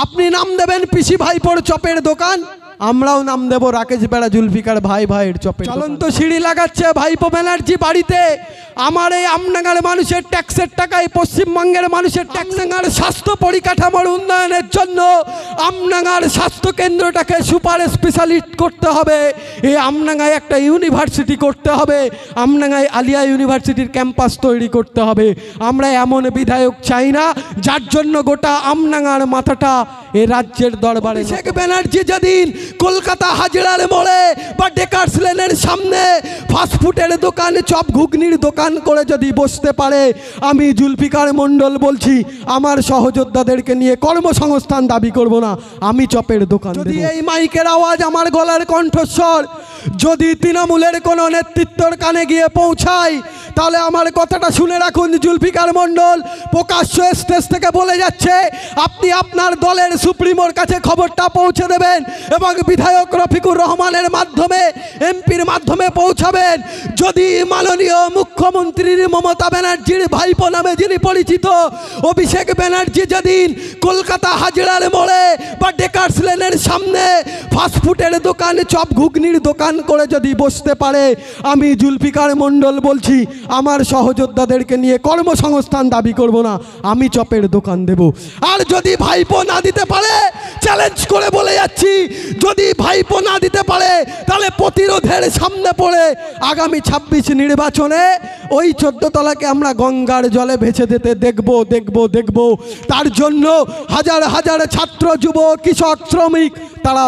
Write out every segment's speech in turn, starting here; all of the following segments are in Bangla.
আপনি নাম দেবেন পিসি ভাইপোর চপের দোকান, আমরাও নাম দেব রাকেশ বেড়া জুলফিকার ভাই ভাইয়ের চপের। চলন্ত সিঁড়ি লাগাচ্ছে ভাইপো ব্যানার্জি বাড়িতে। আমার এই আমডাঙ্গার মানুষের ট্যাক্সের টাকায়, পশ্চিমবঙ্গের মানুষের ট্যাক্সের স্বাস্থ্য পরিকাঠামোর উন্নয়নের জন্য আমডাঙ্গার স্বাস্থ্য কেন্দ্রটাকে সুপার স্পেশালিস্ট করতে হবে। এই আমডাঙ্গায় একটা ইউনিভার্সিটি করতে হবে, আমডাঙ্গায় আলিয়া ইউনিভার্সিটির ক্যাম্পাস তৈরি করতে হবে। আমরা এমন বিধায়ক চাই না যার জন্য গোটা আমডাঙ্গার মাথাটা এ রাজ্যের দরবারে। শেখ ব্যানার্জি যেদিন কলকাতা হাজরার মোড়ে বা ডেকার্স লেনের সামনে ফাস্টফুডের দোকানে চপ ঘুগনির দোকান করে যদি বসতে পারে, আমি জুলফিকার মণ্ডল বলছি আমার সহযোদ্ধাদেরকে নিয়ে কর্মসংস্থান দাবি করব না, আমি চপের দোকান। যদি এই মাইকের আওয়াজ, আমার গলার কণ্ঠস্বর যদি তৃণমূলের কোনো নেতৃত্বর কানে গিয়ে পৌঁছায়, তাহলে আমার কথাটা শুনে রাখুন। জুলফিকার মণ্ডল প্রকাশ্য স্টেজ থেকে বলে যাচ্ছে, আপনি আপনার দলের সুপ্রিমোর কাছে খবরটা পৌঁছে দেবেন এবং বিধায়ক রফিকুর রহমানের মাধ্যমে, এমপির মাধ্যমে পৌঁছাবেন। যদি মাননীয় মুখ্যমন্ত্রীর মমতা ব্যানার্জির ভাইপো নামে যিনি পরিচিত অভিষেক ব্যানার্জি যেদিন কলকাতা হাজরার মোড়ে বা ডেকার্স লেনের সামনে ফাস্টফুডের দোকান চপ ঘুগনির দোকান করে যদি বসতে পারে, আমি জুলফিকার মণ্ডল বলছি আমার সহযোদ্ধাদেরকে নিয়ে কর্মসংস্থান দাবি করব না, আমি চপের দোকান দেব। আর যদি ভাইপো না দিতে পারে, চ্যালেঞ্জ করে বলে যাচ্ছি, যদি ভাইপো না দিতে পারে তাহলে প্রতিরোধের সামনে পড়ে আগামী 26 নির্বাচনে ওই 14 তলাকে আমরা গঙ্গার জলে ভেসে যেতে দেখব। তার জন্য হাজার হাজার ছাত্র, যুব, কৃষক, শ্রমিক তারা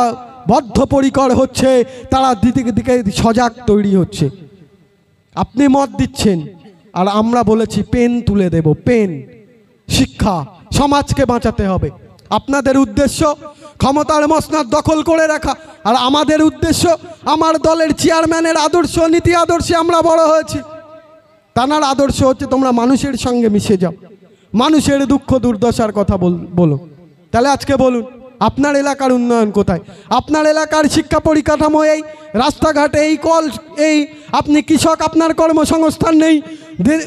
বদ্ধপরিকর হচ্ছে, তারা দিকে সজাগ তৈরি হচ্ছে। আপনি মত দিচ্ছেন আর আমরা বলেছি পেন তুলে দেব, পেন। শিক্ষা, সমাজকে বাঁচাতে হবে। আপনাদের উদ্দেশ্য ক্ষমতার মসনদ দখল করে রাখা, আর আমাদের উদ্দেশ্য আমার দলের চেয়ারম্যানের আদর্শ, নীতি আদর্শে আমরা বড় হয়েছি। তানার আদর্শ হচ্ছে তোমরা মানুষের সঙ্গে মিশে যাও, মানুষের দুঃখ দুর্দশার কথা বলো। তাহলে আজকে বলুন আপনার এলাকার উন্নয়ন কোথায়? আপনার এলাকার শিক্ষা পরিকাঠামো এই, রাস্তাঘাটে এই, কল এই। আপনি কৃষক, আপনার কর্মসংস্থান নেই।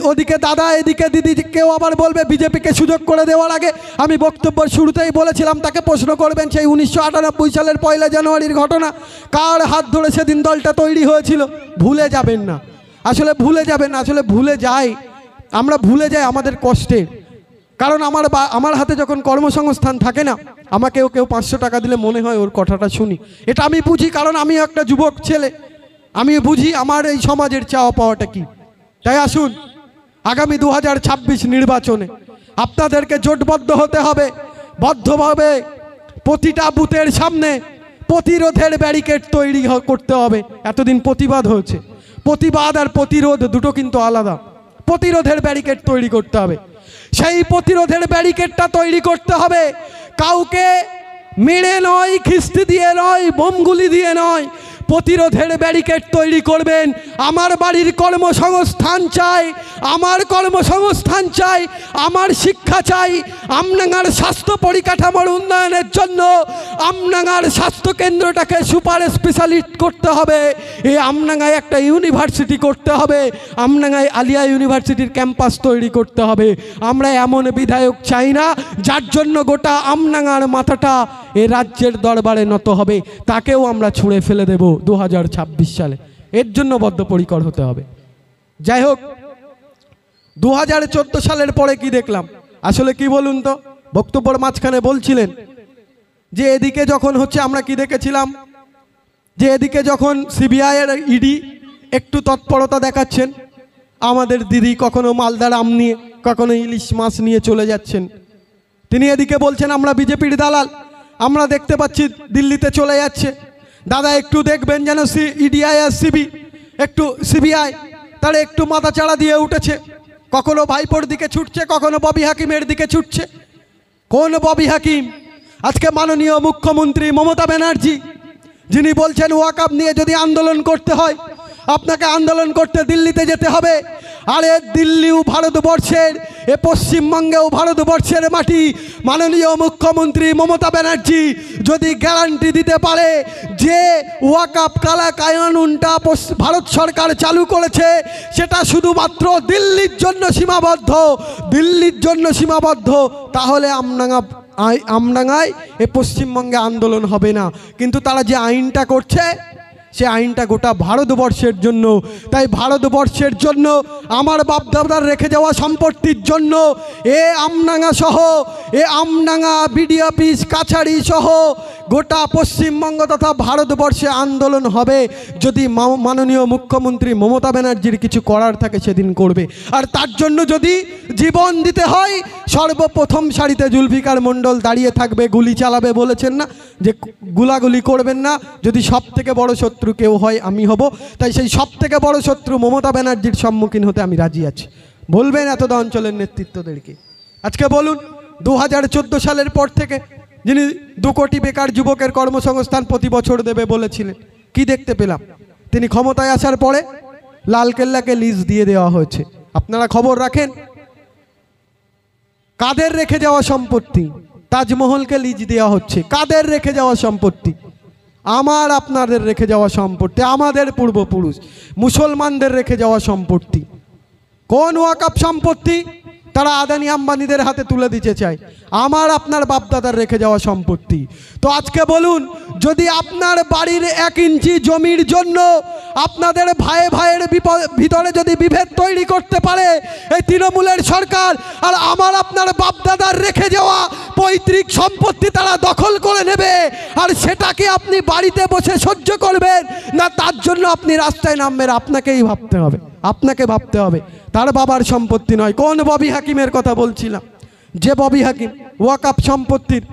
ওদিকে দাদা, এদিকে দিদি। কেউ আবার বলবে বিজেপিকে সুযোগ করে দেওয়ার আগে, আমি বক্তব্যের শুরুতেই বলেছিলাম তাকে প্রশ্ন করবেন সেই 1998 সালের 1 জানুয়ারির ঘটনা, কার হাত ধরে সেদিন দলটা তৈরি হয়েছিল। ভুলে যাবেন না, আসলে ভুলে যাবেন না, আসলে ভুলে যাই আমরা, ভুলে যাই আমাদের কষ্টে। কারণ আমার হাতে যখন কর্মসংস্থান থাকে না, আমাকেও কেউ 500 টাকা দিলে মনে হয় ওর কথাটা শুনি। এটা আমি বুঝি, কারণ আমি একটা যুবক ছেলে, আমি বুঝি আমার এই সমাজের চাওয়া পাওয়াটা কি। তাই আসুন আগামী 2026 নির্বাচনে আপনাদেরকে জোটবদ্ধ হতে হবে, বদ্ধভাবে প্রতিটা বুথের সামনে প্রতিরোধের ব্যারিকেড তৈরি করতে হবে। এতদিন প্রতিবাদ হয়েছে, প্রতিবাদ আর প্রতিরোধ দুটো কিন্তু আলাদা। প্রতিরোধের ব্যারিকেড তৈরি করতে হবে। সেই প্রতিরোধের ব্যারিকেডটা তৈরি করতে হবে কাউকে মেরে নয়, খিস্তি দিয়ে নয়, বোমগুলি দিয়ে নয়। প্রতিরোধের ব্যারিকেড তৈরি করবেন। আমার বাড়ির কর্মসংস্থান চাই, আমার কর্মসংস্থান চাই, আমার শিক্ষা চাই। আমডাঙ্গার স্বাস্থ্য পরিকাঠামোর উন্নয়নের জন্য আমডাঙ্গার স্বাস্থ্য কেন্দ্রটাকে সুপার স্পেশালিস্ট করতে হবে। এই আমডাঙ্গায় একটা ইউনিভার্সিটি করতে হবে, আমডাঙ্গায় আলিয়া ইউনিভার্সিটির ক্যাম্পাস তৈরি করতে হবে। আমরা এমন বিধায়ক চাই না যার জন্য গোটা আমডাঙ্গার মাথাটা এ রাজ্যের দরবারে নত হবে, তাকেও আমরা ছুঁড়ে ফেলে দেব 2026 সালে। এর জন্য বদ্ধপরিকর হতে হবে। যাই হোক, 2014 সালের পরে কি দেখলাম আসলে কি বলুন তো? বক্তব্যের মাঝখানে বলছিলেন যে এদিকে যখন হচ্ছে, আমরা কি দেখেছিলাম যে এদিকে যখন সিবিআই এর ইডি একটু তৎপরতা দেখাচ্ছেন, আমাদের দিদি কখনো মালদার আম নিয়ে, কখনো ইলিশ মাছ নিয়ে চলে যাচ্ছেন। তিনি এদিকে বলছেন আমরা বিজেপির দালাল। আমরা দেখতে পাচ্ছি দিল্লিতে চলে যাচ্ছে। দাদা একটু দেখবেন যেন ইডিআই আর সিবিআই তারা একটু মাথাচাড়া দিয়ে উঠেছে। কখনো ভাইপোর দিকে ছুটছে, কখনো ববি হাকিমের দিকে ছুটছে। কোন ববি হাকিম? আজকে মাননীয় মুখ্যমন্ত্রী মমতা ব্যানার্জি যিনি বলছেন ওয়াকআপ নিয়ে যদি আন্দোলন করতে হয় আপনাকে আন্দোলন করতে দিল্লিতে যেতে হবে। আরে দিল্লিও ভারতবর্ষের, এ পশ্চিমবঙ্গেও ভারতবর্ষের মাটি। মাননীয় মুখ্যমন্ত্রী মমতা ব্যানার্জি যদি গ্যারান্টি দিতে পারে যে ওয়াকআপ কানুনটা ভারত সরকার চালু করেছে সেটা শুধুমাত্র দিল্লির জন্য সীমাবদ্ধ, দিল্লির জন্য সীমাবদ্ধ, তাহলে আমডাঙ্গা আমডাঙ্গায় এ পশ্চিমবঙ্গে আন্দোলন হবে না, কিন্তু তারা যে আইনটা করছে সে আইনটা গোটা ভারতবর্ষের জন্য। তাই ভারতবর্ষের জন্য, আমার বাপদাদার রেখে যাওয়া সম্পত্তির জন্য এ আমডাঙ্গা সহ, এ আমডাঙ্গা বিডিও অফিস কাছারি সহ গোটা পশ্চিমবঙ্গ তথা ভারতবর্ষে আন্দোলন হবে। যদি মাননীয় মুখ্যমন্ত্রী মমতা ব্যানার্জির কিছু করার থাকে সেদিন করবে, আর তার জন্য যদি জীবন দিতে হয় সর্বপ্রথম সারিতে জুলফিকার মণ্ডল দাঁড়িয়ে থাকবে, গুলি চালাবে। বলেছেন না যে গুলাগুলি করবেন না, যদি সব থেকে বড় শত্রু কেউ হয় আমি হব। তাই সেই সব থেকে বড় শত্রু মমতা ব্যানার্জির সম্মুখীন হতে আমি রাজি আছি। বলবেন এতটা অঞ্চলের নেতৃত্বদেরকে। আজকে বলুন 2014 সালের পর থেকে যিনি 2 কোটি বেকার যুবকের কর্মসংস্থান প্রতি বছর দেবে বলেছিলেন, কি দেখতে পেলাম? তিনি ক্ষমতায় আসার পরে লালকেল্লাকে লিজ দিয়ে দেওয়া হয়েছে। আপনারা খবর রাখেন কাদের রেখে যাওয়া সম্পত্তি? তাজমহলকে লিজ দেওয়া হচ্ছে। কাদের রেখে যাওয়া সম্পত্তি? আমার আপনাদের রেখে যাওয়া সম্পত্তি, আমাদের পূর্বপুরুষ মুসলমানদের রেখে যাওয়া সম্পত্তি। কোন ওয়াকফ সম্পত্তি? তারা আদানি আম্বানিদের হাতে তুলে দিতে চায়। আমার আপনার বাপদাদার রেখে যাওয়া সম্পত্তি। তো আজকে বলুন, যদি আপনার বাড়ির 1 ইঞ্চি জমির জন্য আপনাদের ভাইয়ের ভিতরে যদি বিভেদ তৈরি করতে পারে এই তৃণমূলের সরকার, আর আমার আপনার বাপদাদার রেখে যাওয়া পৈতৃক সম্পত্তি তারা দখল করে নেবে, আর সেটাকে আপনি বাড়িতে বসে সহ্য করবেন না, তার জন্য আপনি রাস্তায় নামবেন। আপনাকেই ভাবতে হবে, আপনাকে ভাবতে হবে। তার বাবার সম্পত্তি নয়। কোন ববি হাকিমের কথা বলছিলাম? যে ববি হাকিম ওয়াকফ সম্পত্তির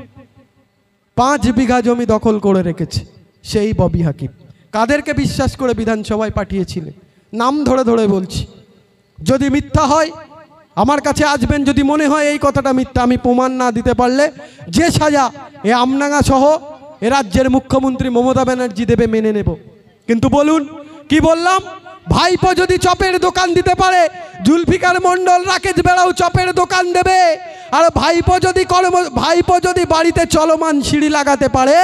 5 বিঘা জমি দখল করে রেখেছে, সেই ববি হাকিম কাদেরকে বিশ্বাস করে বিধানসভায় পাঠিয়েছিলেন? নাম ধরে ধরে বলছি। যদি মিথ্যা হয় আমার কাছে আসবেন, যদি মনে হয় এই কথাটা মিথ্যা, আমি প্রমাণ না দিতে পারলে যে সাজা এ আমডাঙ্গা সহ এ রাজ্যের মুখ্যমন্ত্রী মমতা ব্যানার্জি দেবে মেনে নেব। কিন্তু বলুন কি বললাম? ভাইপো যদি চপের দোকান দিতে পারে, জুলফিকার মণ্ডল রাকেশ বেড়াও চপের দোকান দেবে। আর ভাইপো যদি বাড়িতে চলমান সিঁড়ি লাগাতে পারে,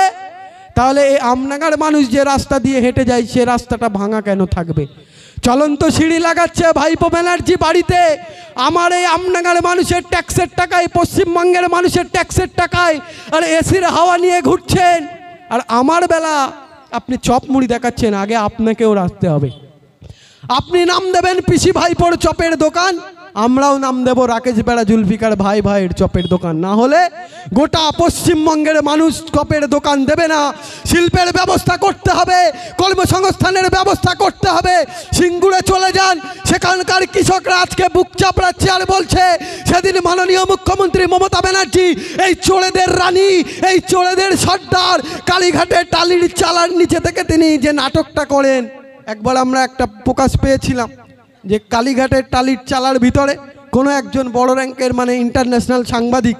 তাহলে এই আমডাঙ্গার মানুষ যে রাস্তা দিয়ে হেঁটে যায় সে রাস্তাটা ভাঙা কেন থাকবে? চলন্ত সিঁড়ি লাগাচ্ছে ভাইপো ব্যানার্জি বাড়িতে। আমার এই আমডাঙ্গার মানুষের ট্যাক্সের টাকায়, পশ্চিমবঙ্গের মানুষের ট্যাক্সের টাকায় আর এসির হাওয়া নিয়ে ঘুরছেন, আর আমার বেলা আপনি চপ মুড়ি দেখাচ্ছেন। আগে আপনাকেও রাখতে হবে। আপনি নাম দেবেন পিসি ভাইপোর চপের দোকান, আমরাও নাম দেব রাকেশ বেড়া জুলফিকার ভাইয়ের চপের দোকান। না হলে গোটা পশ্চিমবঙ্গের মানুষ চপের দোকান দেবে না। শিল্পের ব্যবস্থা করতে হবে, কর্মসংস্থানের ব্যবস্থা করতে হবে। সিঙ্গুরে চলে যান, সেখানকার কৃষকরা আজকে বুক চাপড়াচ্ছে আর বলছে সেদিন মাননীয় মুখ্যমন্ত্রী মমতা ব্যানার্জি এই চোরেদের রানী, এই চোরেদের সর্দার, কালীঘাটের টালির চালার নিচে থেকে তিনি যে নাটকটা করেন, একবার আমরা একটা প্রকাশ পেয়েছিলাম যে কালীঘাটের টালির চালার ভিতরে কোনো একজন বড় র্যাঙ্কের মানে ইন্টারন্যাশনাল সাংবাদিক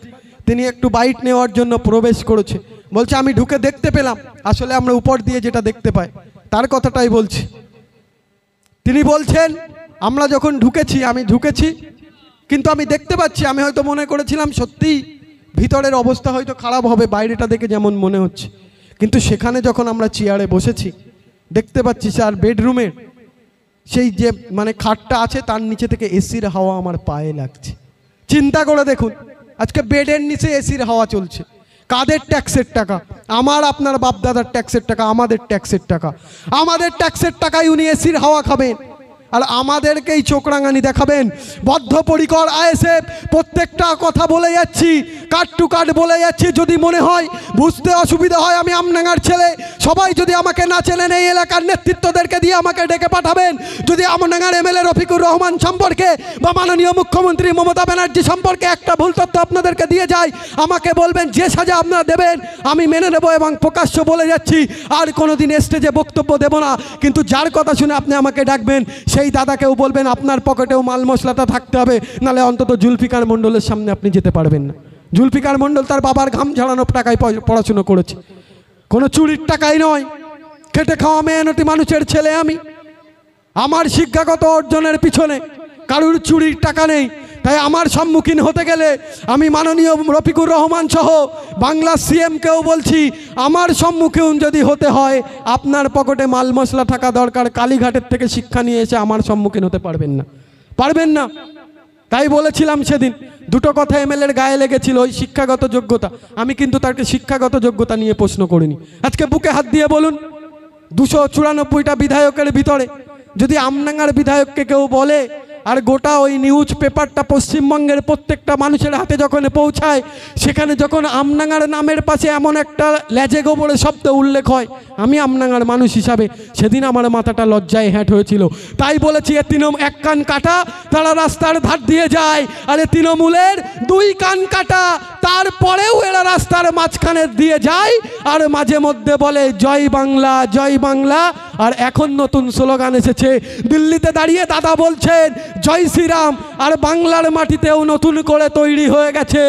তিনি একটু বাইট নেওয়ার জন্য প্রবেশ করেছে। বলছে আমি ঢুকে দেখতে পেলাম, আসলে আমরা উপর দিয়ে যেটা দেখতে পাই তার কথাটাই বলছি। তিনি বলছেন আমরা যখন ঢুকেছি, আমি ঢুকেছি কিন্তু আমি দেখতে পাচ্ছি, আমি হয়তো মনে করেছিলাম সত্যিই ভিতরের অবস্থা হয়তো খারাপ হবে বাইরেটা দেখে যেমন মনে হচ্ছে, কিন্তু সেখানে যখন আমরা চেয়ারে বসেছি দেখতে পাচ্ছি স্যার বেডরুমের সেই যে মানে খাটটা আছে তার নিচে থেকে এসির হাওয়া আমার পায়ে লাগছে। চিন্তা করে দেখুন, আজকে বেডের নিচে এসির হাওয়া চলছে। কাদের ট্যাক্সের টাকা? আমার আপনার বাপদাদার ট্যাক্সের টাকা, আমাদের ট্যাক্সের টাকা। আমাদের ট্যাক্সের টাকায় উনি এসির হাওয়া খাবেন, আর আমাদেরকেই চোখ রাঙানি দেখাবেন। বদ্ধপরিকর আইএসএফ প্রত্যেকটা কথা বলে যাচ্ছি, কাট টু কাট বলে যাচ্ছি। যদি মনে হয় বুঝতে অসুবিধা হয়, আমি আমডাঙ্গার ছেলে, সবাই যদি আমাকে না চেনেন এই এলাকার নেতৃত্বদেরকে দিয়ে আমাকে ডেকে পাঠাবেন। যদি আমডাঙ্গার এমএলএ রফিকুর রহমান সম্পর্কে বা মাননীয় মুখ্যমন্ত্রী মমতা ব্যানার্জি সম্পর্কে একটা ভুল তথ্য আপনাদেরকে দিয়ে যায়, আমাকে বলবেন, যে সাজা আপনারা দেবেন আমি মেনে নেব। এবং প্রকাশ্য বলে যাচ্ছি আর কোনোদিন স্টেজে বক্তব্য দেব না, কিন্তু যার কথা শুনে আপনি আমাকে ডাকবেন সেই দাদাকেও বলবেন আপনার পকেটেও মাল মশলাটা থাকতে হবে, নাহলে অন্তত জুলফিকার মণ্ডলের সামনে আপনি যেতে পারবেন না। জুলফিকার মণ্ডল তার বাবার ঘাম ঝরানো টাকায় পড়াশুনো করেছে, কোনো চুরির টাকাই নয়। খেটে খাওয়া মেহনতি মানুষের ছেলে আমি। আমার শিক্ষাগত অর্জনের পিছনে কারুর চুরির টাকা নেই। তাই আমার সম্মুখীন হতে গেলে আমি মাননীয় রফিকুর রহমান সহ বাংলা সিএমকেও বলছি, আমার সম্মুখীন যদি হতে হয় আপনার পকেটে মাল মশলা থাকা দরকার। কালীঘাটের থেকে শিক্ষা নিয়ে এসে আমার সম্মুখীন হতে পারবেন না, পারবেন না। তাই বলেছিলাম সেদিন দুটো কথা এমএলএর গায়ে লেগেছিল, ওই শিক্ষাগত যোগ্যতা। আমি কিন্তু তাকে শিক্ষাগত যোগ্যতা নিয়ে প্রশ্ন করিনি। আজকে বুকে হাত দিয়ে বলুন, 294টা বিধায়কের ভিতরে যদি আমডাঙ্গার বিধায়ককে কেউ বলে, আর গোটা ওই নিউজ পেপারটা পশ্চিমবঙ্গের প্রত্যেকটা মানুষের হাতে যখন পৌঁছায়, সেখানে যখন আমডাঙ্গার নামের পাশে এমন একটা লেজে গোবরে শব্দ উল্লেখ হয়, আমি আমডাঙ্গার মানুষ হিসাবে সেদিন আমার মাথাটা লজ্জায় হ্যাট হয়েছিল। তাই বলেছি, এক কান কাটা তারা রাস্তার ধার দিয়ে যায়, আর তৃণমূলের 2 কান কাটা, তারপরেও এরা রাস্তার মাঝখানে দিয়ে যায় আর মাঝে মধ্যে বলে জয় বাংলা জয় বাংলা। আর এখন নতুন স্লোগান এসেছে, দিল্লিতে দাঁড়িয়ে দাদা বলছেন জয় শ্রীরাম, আর বাংলার মাটিতেও নতুন করে তৈরি হয়ে গেছে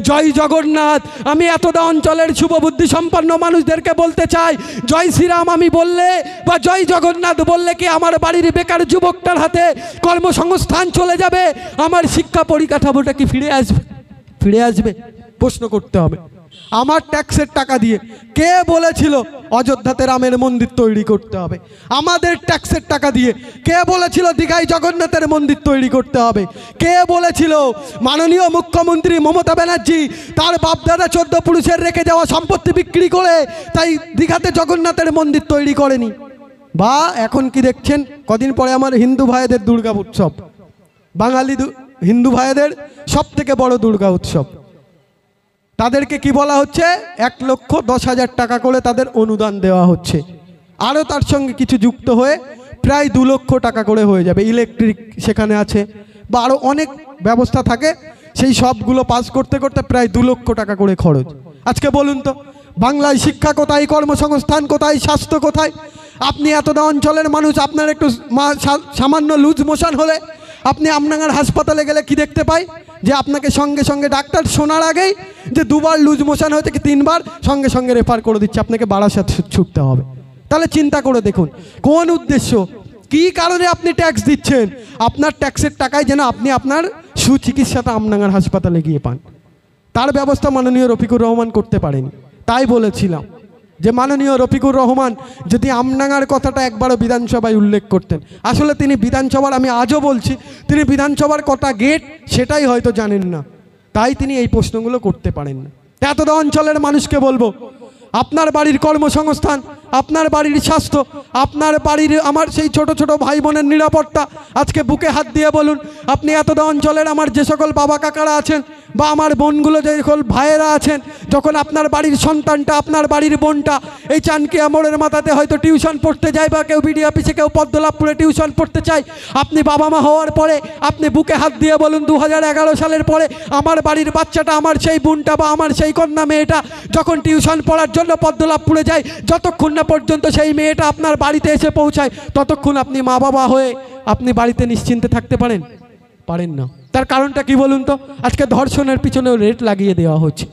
জয় জগন্নাথ। আমি এতটা অঞ্চলের শুভবুদ্ধি সম্পন্ন মানুষদেরকে বলতে চাই, জয় শ্রীরাম আমি বললে বা জয় জগন্নাথ বললে কি আমার বাড়ির বেকার যুবকটার হাতে কর্মসংস্থান চলে যাবে? আমার শিক্ষা পরিকাঠামোটা কি ফিরে আসবে? ফিরে আসবে? প্রশ্ন করতে হবে। আমার ট্যাক্সের টাকা দিয়ে কে বলেছিল অযোধ্যাতে রামের মন্দির তৈরি করতে হবে? আমাদের ট্যাক্সের টাকা দিয়ে কে বলেছিল দীঘায় জগন্নাথের মন্দির তৈরি করতে হবে? কে বলেছিল মাননীয় মুখ্যমন্ত্রী মমতা ব্যানার্জি তার বাপদাদা 14 পুরুষের রেখে যাওয়া সম্পত্তি বিক্রি করে তাই দীঘাতে জগন্নাথের মন্দির তৈরি করেনি? বা এখন কি দেখছেন, কদিন পরে আমার হিন্দু ভাইদের দুর্গা উৎসব, বাঙালি হিন্দু ভাইদের সব থেকে বড় দুর্গা উৎসব, তাদেরকে কি বলা হচ্ছে? 1,10,000 টাকা করে তাদের অনুদান দেওয়া হচ্ছে। আরও তার সঙ্গে কিছু যুক্ত হয়ে প্রায় 2 লক্ষ টাকা করে হয়ে যাবে। ইলেকট্রিক সেখানে আছে বা আরও অনেক ব্যবস্থা থাকে, সেই সবগুলো পাস করতে করতে প্রায় 2 লক্ষ টাকা করে খরচ। আজকে বলুন তো, বাংলায় শিক্ষা কোথায়, কর্মসংস্থান কোথায়, স্বাস্থ্য কোথায়? আপনি এতটা অঞ্চলের মানুষ, আপনার একটু সামান্য লুজ মোশন হলে আপনি আমডাঙ্গার হাসপাতালে গেলে কি দেখতে পাই? যে আপনাকে সঙ্গে সঙ্গে ডাক্তার শোনার আগেই যে 2 বার লুজ মোশন হয়েছে কি 3 বার, সঙ্গে সঙ্গে রেফার করে দিচ্ছে, আপনাকে বারাসাত ছুটতে হবে। তাহলে চিন্তা করে দেখুন কোন উদ্দেশ্য, কি কারণে আপনি ট্যাক্স দিচ্ছেন? আপনার ট্যাক্সের টাকায় যেন আপনি আপনার সুচিকিৎসাটা আমডাঙ্গার হাসপাতালে গিয়ে পান, তার ব্যবস্থা মাননীয় রফিকুর রহমান করতে পারেনি। তাই বলেছিলাম যে মাননীয় রফিকুর রহমান যদি আমডাঙ্গার কথাটা একবারও বিধানসভায় উল্লেখ করতেন। আসলে তিনি বিধানসভার, আমি আজও বলছি, তিনি বিধানসভার কটা গেট সেটাই হয়তো জানেন না, তাই তিনি এই প্রশ্নগুলো করতে পারেন না। এতটা অঞ্চলের মানুষকে বলবো, আপনার বাড়ির কর্মসংস্থান, আপনার বাড়ির স্বাস্থ্য, আপনার বাড়ির আমার সেই ছোট ছোট ভাই বোনের নিরাপত্তা, আজকে বুকে হাত দিয়ে বলুন, আপনি এতটা অঞ্চলের আমার যে সকল বাবা কাকারা আছেন বা আমার বোনগুলো যে সকল ভাইয়েরা আছেন, যখন আপনার বাড়ির সন্তানটা, আপনার বাড়ির বোনটা এই চানকিয়া মোড়ের মাথাতে হয়তো টিউশন পড়তে যায় বা কেউ বিডি অফিসে, কেউ পদ্মলাভপুরে টিউশন পড়তে চায়, আপনি বাবা মা হওয়ার পরে আপনি বুকে হাত দিয়ে বলুন 2011 সালের পরে আমার বাড়ির বাচ্চাটা, আমার সেই বোনটা বা আমার সেই কন্যা মেয়েটা যখন টিউশন পড়ার জন্য পদ্মলাভপুরে যায়, যতক্ষণ না পর্যন্ত সেই মেয়েটা আপনার বাড়িতে এসে পৌঁছায় ততক্ষণ আপনি মা বাবা হয়ে আপনি বাড়িতে নিশ্চিন্তে থাকতে পারেন? পারেন না। তার কারণটা কি বলুন তো? আজকে ধর্ষণের পিছনেও রেট লাগিয়ে দেওয়া হচ্ছে।